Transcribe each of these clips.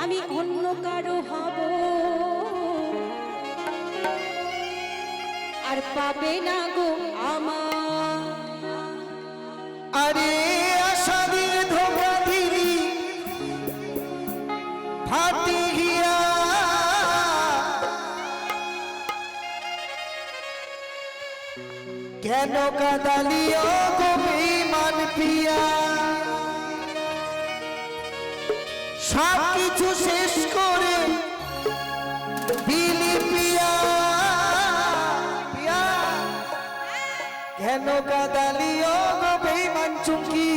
আমি অন্য কারো হব আর পাবে না গো আমার। আরে আশাদের ধোকা দিলি ফাটি গিয়া কেন কাদালিও গো বেঈমান পিয়া সব কিছু শেষ করে দিলি পিয়া পিয়া কেন কাদালিও গো বেঈমান চুমকি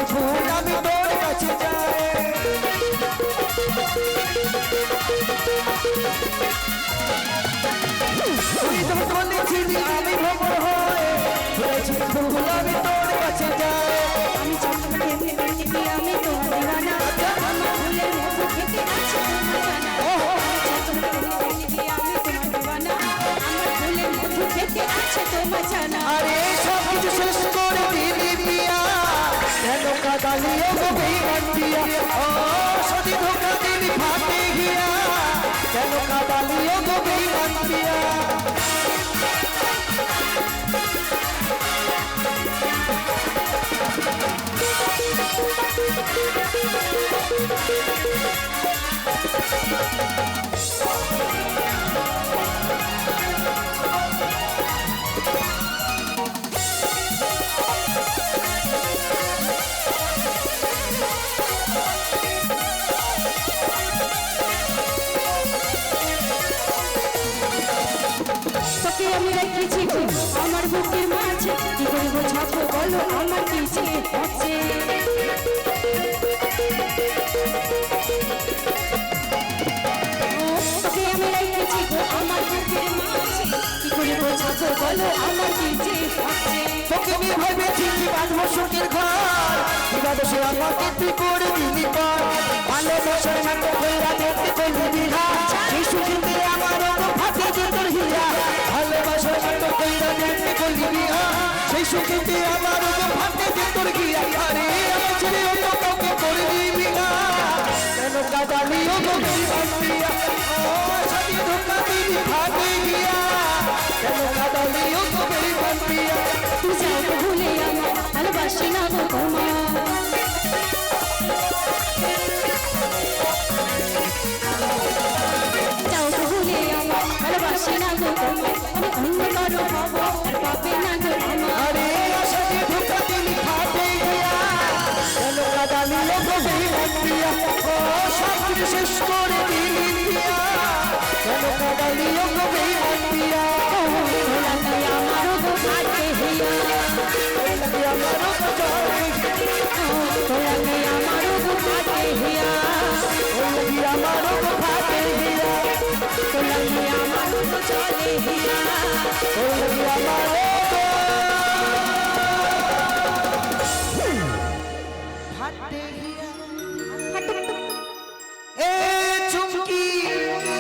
ফুল আমি তোর কাছে যাই তুই যখন বলেছিলি আমি ভ্রমণ হয়ে ফুল আমি তোর কাছে যাই আমি চন্দ্রকে ভেবে নিবি আমি তোমার দিওয়ানা আমার ফুলের মধু খেতে আছে তোমার জানা চন্দ্রকে ভেবে নিবি আমি তোমার দিওয়ানা আমার ফুলের মধু খেতে আছে তোমার জানা আরে সব কিছু শেষ করে দিলি পিয়া কেন কাদালিও গো বেঈমান পিয়া ও সদি ধোকা দিলি ফাটে গিয়া কেন কাদালিও গো বেঈমান পিয়া তোকে আমি রেখেছি আমার বুকের মাঝে কি করে বোঝাবো বলো আমার কি যে হচ্ছে তোকে আমি রেখেছি আমার বুকের মাঝে কি করে বোঝাবো বলো আমার কি যে হচ্ছে তোকে আমি ভেবেছি কি বাঁধবো সুখের ঘর বিবাদে আমাকে তুই করে দিলি পর ভালোবাসার নাটক কইরা দেখতে করবি বিহা সেই সুখেতে আমার ফাটে যে তোর হীরা ভালোবাসার নাটক কইরা দেখতে করবি বিহা সেই সুখেতে আমার ফাটে যে তোর হীরা আরে আমি ছেড়ে অন্য কাউকে করে দিবি না কেন কাদালিও গো বেঈমান পিয়া ও সাথী ধোকা দিলি ফাটে গিয়া কেন কাদালিও গো বেঈমান পিয়া তুই যাও তো ভুলে আমার ভালোবাসি না গো তোমার যাও তো ভুলে আমার ভালোবাসি না গো তোমার আমি অন্য কারো হব আর পাবে না গো আমার আরে আশাকে ধোকা দিলি ফাটে গিয়া কেন কাদালিও গো বেঈমান পিয়া ও সব কিছু শেষ করে দিলি পিয়া কেন কাদালিও গো বেঈমান পিয়া লাগে আমারও গো ফাটে হিয়া লাগে আমারও তো জলে লাগে আমারও গো ফাটে হিয়া লাগে আমারও তো ফাটে গিয়া লাগে আমারও তো চলে হিয়া লাগে হাতে হিয়া